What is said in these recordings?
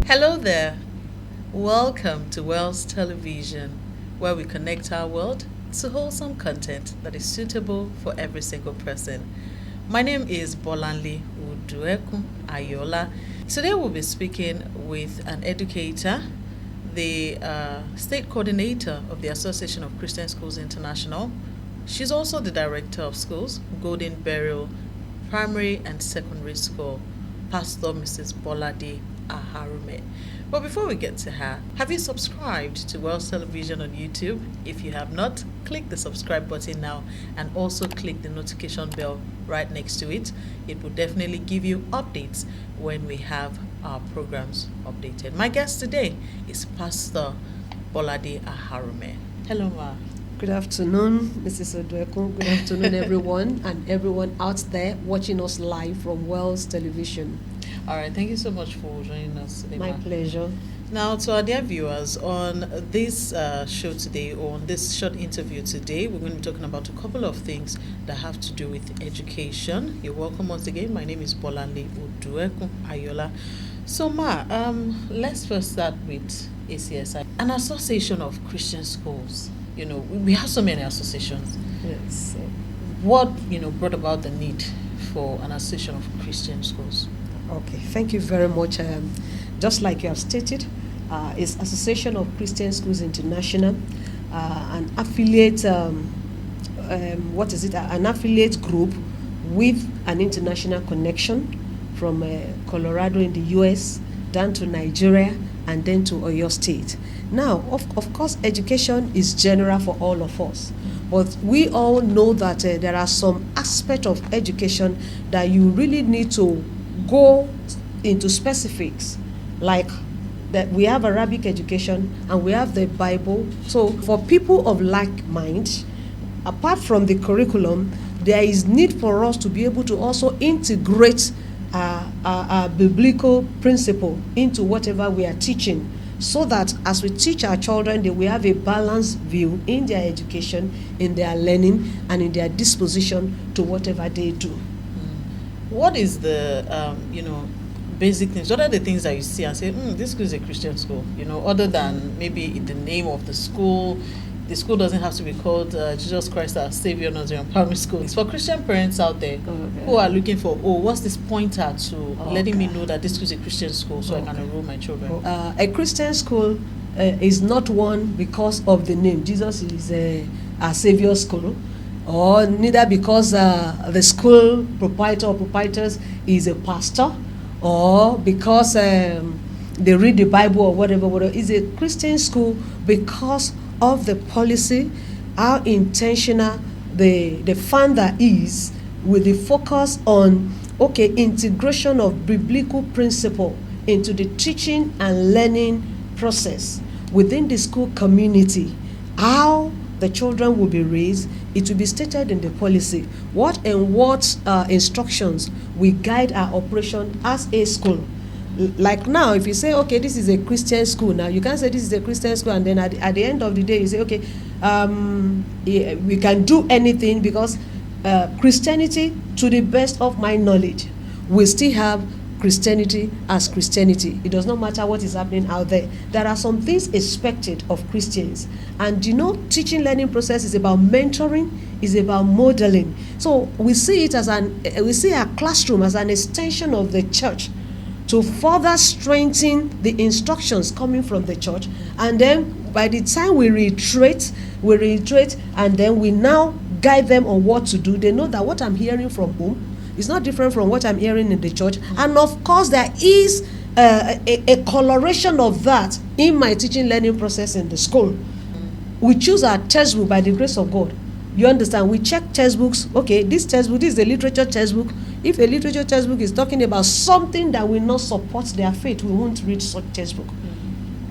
Hello there. Welcome to Wells Television, where we connect our world to wholesome content that is suitable for every single person. My name is Bolanle Ayola. Today we'll be speaking with an educator, the state coordinator of the Association of Christian Schools International. She's also the director of schools, Golden Burial Primary and Secondary School, Pastor Mrs. Bolade Akharume. But before we get to her, have you subscribed to Wells Television on YouTube? If you have not, click the subscribe button now and also click the notification bell right next to it. It will definitely give you updates when we have our programs updated. My guest today is Pastor Bolade Akharume. Hello, ma. Good afternoon, Mrs. Oduekun. Good afternoon, everyone, and everyone out there watching us live from Wells Television. All right, thank you so much for joining us today. My pleasure. Now, to our dear viewers, on this show today, or on this short interview today, we're going to be talking about a couple of things that have to do with education. You're welcome once again. My name is Bolanle Ayola. So, ma, let's first start with ACSI, an association of Christian schools. You know, we have so many associations. Yes. What, brought about the need for an association of Christian schools? Okay, thank you very much. Just like you have stated, it's Association of Christian Schools International, an affiliate, an affiliate group with an international connection from Colorado in the US down to Nigeria and then to Oyo State. Now, of course, education is general for all of us, but we all know that there are some aspects of education that you really need to go into specifics, like that we have Arabic education and we have the Bible. So for people of like mind, apart from the curriculum, there is need for us to be able to also integrate a biblical principle into whatever we are teaching, so that as we teach our children, they will have a balanced view in their education, in their learning, and in their disposition to whatever they do. What is the, basic things? What are the things that you see and say, this school is a Christian school, other than maybe the name of the school? The school doesn't have to be called Jesus Christ our Savior Nursery and Primary School. It's for Christian parents out there who are looking for, what's this pointer to letting me know that this school is a Christian school so I can enroll my children? A Christian school is not one because of the name. Jesus is our Savior school, or neither because the school proprietor or proprietors is a pastor, or because they read the Bible or whatever. It's a Christian school because of the policy, how intentional the founder is with the focus on integration of biblical principle into the teaching and learning process within the school community. How the children will be raised, it will be stated in the policy. What instructions will guide our operation as a school. Like now, if you say, this is a Christian school, now you can't say this is a Christian school and then at the end of the day you say, we can do anything, because Christianity, to the best of my knowledge, we still have Christianity as Christianity. It does not matter what is happening out there. There are some things expected of Christians, and teaching learning process is about mentoring, is about modeling. So we see it as we see our classroom as an extension of the church, to further strengthen the instructions coming from the church. And then by the time we reiterate, and then we now guide them on what to do. They know that what I'm hearing from home is not different from what I'm hearing in the church. And of course, there is a coloration of that in my teaching learning process in the school. We choose our textbook by the grace of God. You understand? We check textbooks. This textbook, this is a literature textbook. If a literature textbook is talking about something that will not support their faith, we won't read such textbook.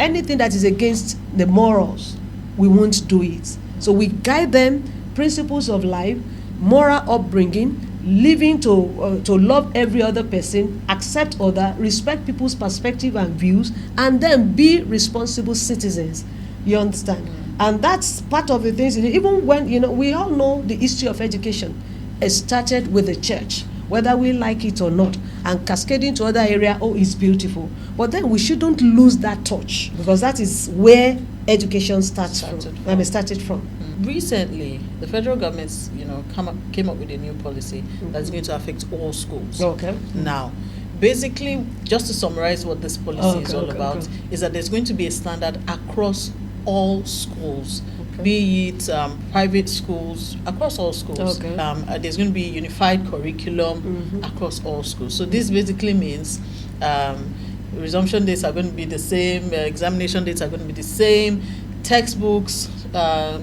Anything that is against the morals, we won't do it. So we guide them, principles of life, moral upbringing, living to love every other person, accept other, respect people's perspective and views, and then be responsible citizens. You understand? And that's part of the things, even when, we all know the history of education. It started with the church, whether we like it or not, and cascading to other area. Oh, it's beautiful, but then we shouldn't lose that touch, because that is where education started from. Recently, the federal government, came up with a new policy that's going to affect all schools. Okay. Now, basically, just to summarize what this policy is all about, is that there's going to be a standard across all schools, be it private schools, across all schools. There's going to be unified curriculum across all schools. So this basically means resumption dates are going to be the same, examination dates are going to be the same, textbooks,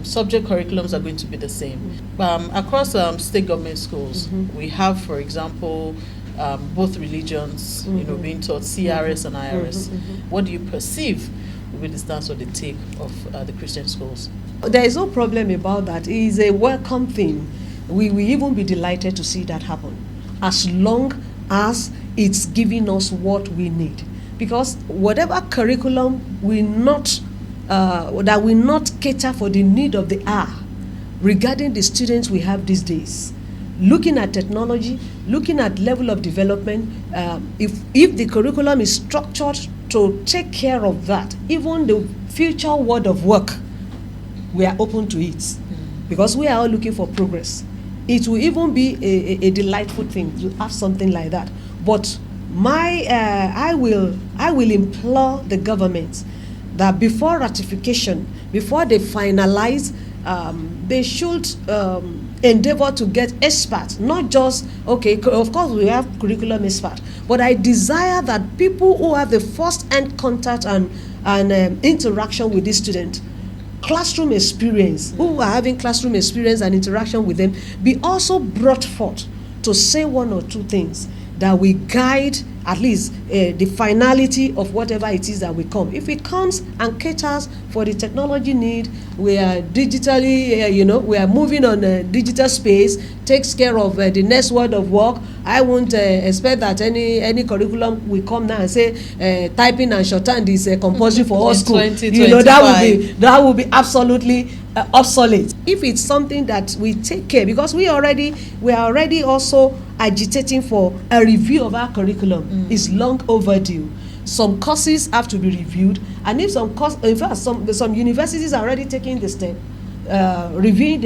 subject curriculums are going to be the same. Across state government schools, we have, for example, both religions, being taught, CRS and IRS. What do you perceive will be the stance or the take of the Christian schools? There is no problem about that. It is a welcome thing. We will even be delighted to see that happen, as long as it's giving us what we need. Because whatever curriculum that will not cater for the need of the hour regarding the students we have these days, looking at technology, looking at level of development, if the curriculum is structured to take care of that, even the future world of work, we are open to it, because we are all looking for progress. It will even be a delightful thing to have something like that. But I will implore the government that before ratification, before they finalize, they should endeavor to get experts, not just, of course we have curriculum experts, but I desire that people who have the first-hand contact and interaction with the student, classroom experience, who are having classroom experience and interaction with them, be also brought forth to say one or two things that will guide at least the finality of whatever it is that will come. If it comes and caters for the technology need, we are digitally, we are moving on digital space, takes care of the next world of work. I won't expect that any curriculum will come now and say typing and shorthand is compulsory for all school. That will be absolutely obsolete. If it's something that we take care, because we are already also agitating for a review of our curriculum. Is long overdue. Some courses have to be reviewed, and if some universities are already taking the step, reviewing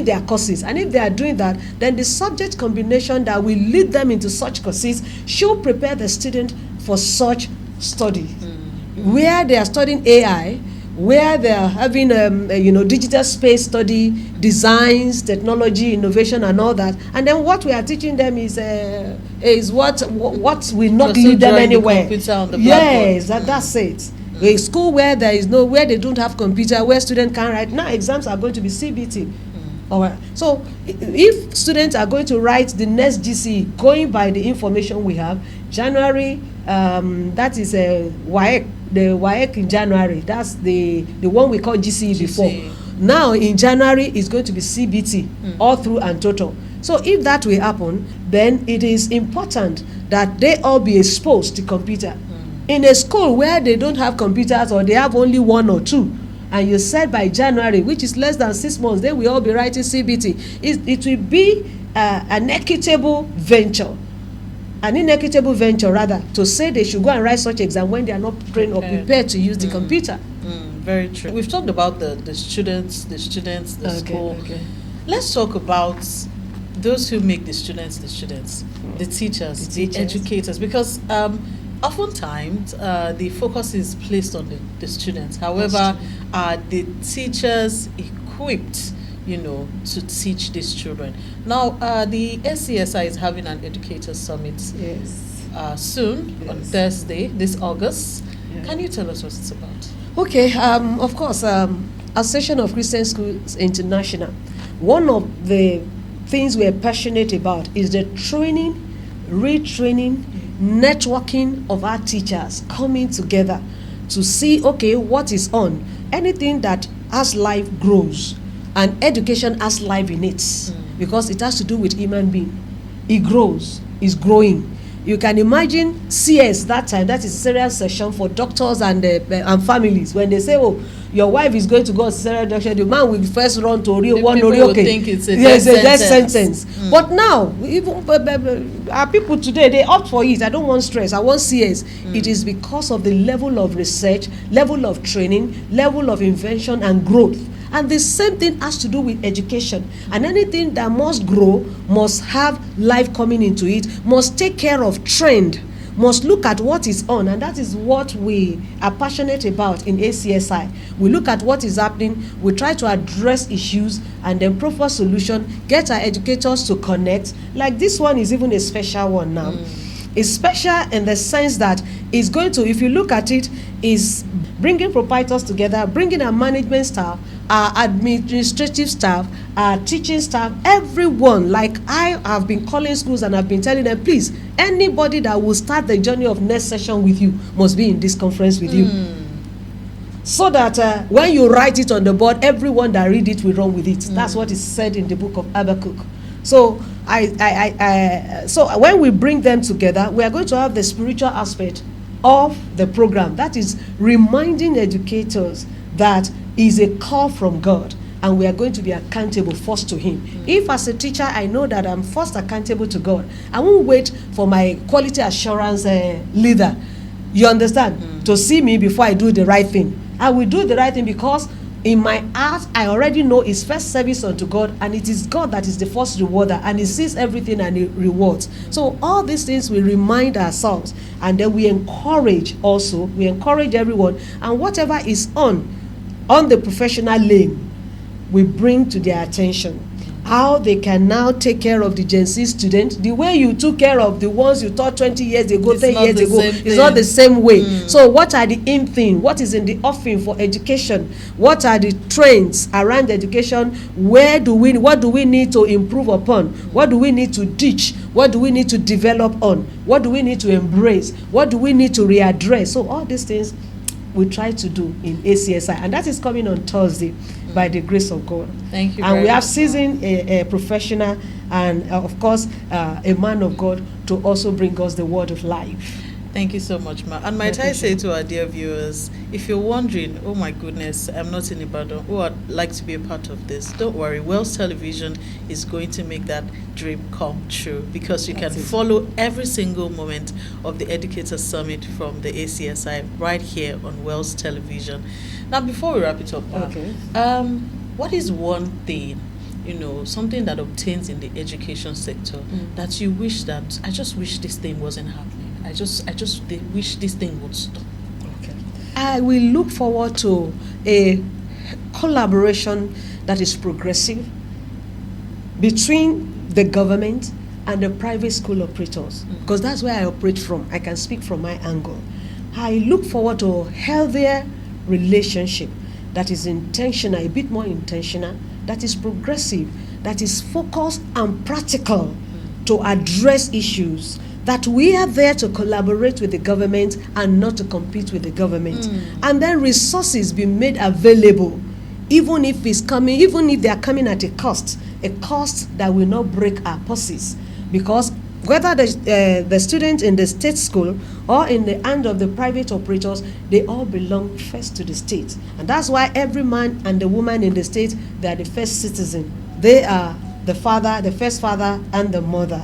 their courses, and if they are doing that, then the subject combination that will lead them into such courses should prepare the student for such study. Where they are studying AI, where they are having digital space study, designs, technology, innovation, and all that, and then what we are teaching them is what will not lead them anywhere. Yes, that's it. A school where where they don't have computer, where students can't write. Now exams are going to be CBT. All right. So if students are going to write the next GCE, going by the information we have, January, that is WAEC. The WAEC in January, that's the one we call GCE before. Now in January it's going to be CBT, all through and total. So if that will happen, then it is important that they all be exposed to computer. In a school where they don't have computers, or they have only one or two, and you said by January, which is less than 6 months, they will all be writing CBT. It will be an inequitable venture rather, to say they should go and write such exam when they are not trained or prepared to use the computer. Very true. We've talked about the students, the school. Let's talk about those who make the students, the teachers, the educators, because oftentimes the focus is placed on the students. However, are the teachers equipped to teach these children? Now, the SCSI is having an educator summit soon, on Thursday, this August. Can you tell us what it's about? Okay, of course, Association of Christian Schools International, one of the things we're passionate about is the training, retraining, networking of our teachers coming together to see, what is on. Anything that as life grows, and education has life in it, because it has to do with human being. It grows, is growing. You can imagine CS that time, that is cesarean section for doctors and families. When they say, oh, your wife is going to go on cesarean section, the man will first run to one People think it's a death sentence. But now, even our people today, they opt for it. I don't want stress, I want CS. It is because of the level of research, level of training, level of invention and growth. And the same thing has to do with education. And anything that must grow must have life coming into it, must take care of trend, must look at what is on. And that is what we are passionate about in ACSI. We look at what is happening, we try to address issues, and then propose solution, get our educators to connect. Like this one is even a special one now. It's special in the sense that it's going to, if you look at it, is bringing proprietors together, bringing our management staff, our administrative staff, our teaching staff, everyone. Like I have been calling schools and I've been telling them, please, anybody that will start the journey of next session with you must be in this conference with you. So that when you write it on the board, everyone that read it will run with it. That's what is said in the book of Habakkuk. So so when we bring them together, we are going to have the spiritual aspect of the program. That is reminding educators that is a call from God, and we are going to be accountable first to Him. If as a teacher I know that I'm first accountable to God, I won't wait for my quality assurance leader, you understand, to see me before I do the right thing. I will do the right thing because in my heart I already know it's first service unto God, and it is God that is the first rewarder, and He sees everything and He rewards. So all these things we remind ourselves, and then we encourage everyone, and whatever is on the professional lane, we bring to their attention how they can now take care of the Gen Z student. The way you took care of the ones you taught 20 years ago, 10 years ago, it's not the same way. So what are the in thing? What is in the offing for education? What are the trends around education? What do we need to improve upon? What do we need to teach? What do we need to develop on? What do we need to embrace? What do we need to readdress? So all these things we try to do in ACSI, and that is coming on Thursday by the grace of God. Thank you. And we have seasoned a professional and of course a man of God to also bring us the word of life. Thank you so much, Ma. And might I say to our dear viewers, if you're wondering, oh my goodness, I'm not in Ibadan, oh, I'd like to be a part of this, don't worry. Wells Television is going to make that dream come true, because you can follow every single moment of the Educator Summit from the ACSI right here on Wells Television. Now, before we wrap it up, what is one thing, something that obtains in the education sector that you wish that, I just wish this thing wasn't happening? I just wish this thing would stop. Okay. I will look forward to a collaboration that is progressive between the government and the private school operators, because that's where I operate from. I can speak from my angle. I look forward to a healthier relationship that is intentional, a bit more intentional, that is progressive, that is focused and practical to address issues, that we are there to collaborate with the government and not to compete with the government. And then resources be made available, even if they are coming at a cost that will not break our purses. Because whether the student in the state school or in the hand of the private operators, they all belong first to the state. And that's why every man and the woman in the state, they are the first citizen. They are the first father and the mother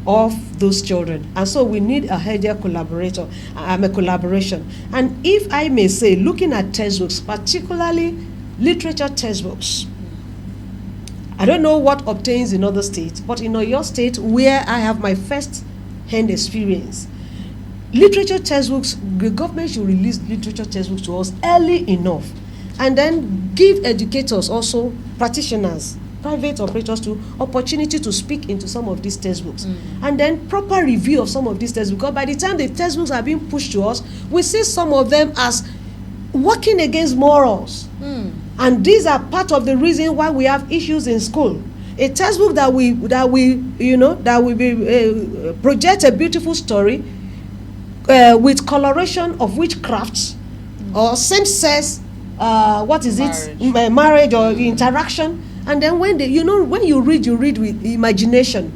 of those children. And so we need a healthier collaboration. And if I may say, looking at textbooks, particularly literature textbooks, I don't know what obtains in other states, but in your state, where I have my first-hand experience, literature textbooks, the government should release literature textbooks to us early enough, and then give educators, also practitioners, private operators, to opportunity to speak into some of these textbooks, and then proper review of some of these textbooks. Because by the time the textbooks are being pushed to us, we see some of them as working against morals. And these are part of the reason why we have issues in school. A textbook that we project a beautiful story with coloration of witchcraft or same-sex marriage or interaction. And then when you read with imagination,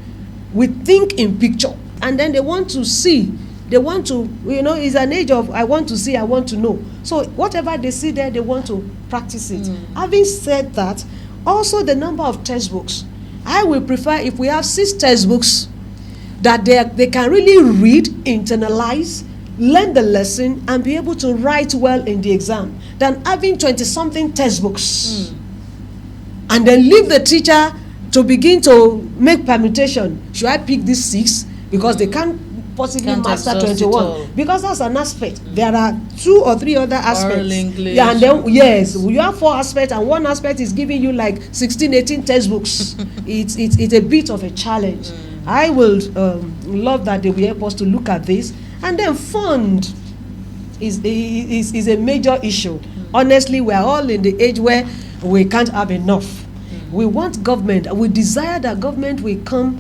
we think in picture. and then they want to see. They want to, it's an age of I want to see, I want to know. So whatever they see there, they want to practice it. Having said that, also the number of textbooks. I will prefer if we have 6 textbooks that they can really read, internalize, learn the lesson, and be able to write well in the exam, than having 20-something textbooks. And then leave the teacher to begin to make permutation. Should I pick these 6? Because they can't possibly master 21. Because that's an aspect. There are 2 or 3 other aspects. Oral English. Yeah, and then, yes, you have 4 aspects, and one aspect is giving you like 16, 18 textbooks. It's a bit of a challenge. I will love that they will help us to look at this. And then fund is a major issue. Honestly, we are all in the age where we can't have enough. We want government. We desire that government will come,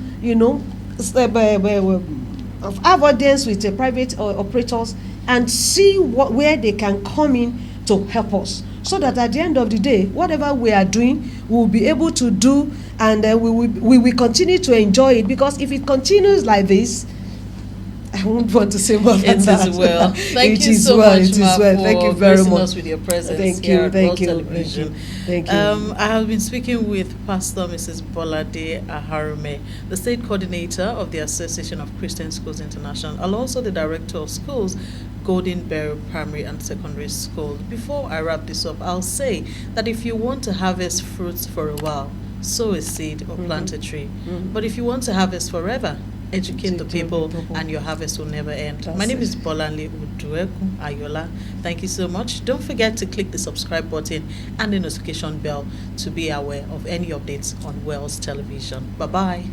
have audience with the private operators and see where they can come in to help us, so that at the end of the day, whatever we are doing, we will be able to do, and we will continue to enjoy it. Because if it continues like this, I won't want to say more than that. It is well. Thank you so much, Ma, for Thank you very much. us with your presence Thank here you, at thank World you, Television. thank you. I have been speaking with Pastor Mrs. Bolade Akharume, the state coordinator of the Association of Christian Schools International, and also the director of schools, Golden Barrel Primary and Secondary School. Before I wrap this up, I'll say that if you want to harvest fruits for a while, sow a seed or plant a tree. But if you want to harvest forever, educate the people, and your harvest will never end. My name is Bolanle Udueku Ayola. Thank you so much. Don't forget to click the subscribe button and the notification bell to be aware of any updates on Wells Television. Bye-bye.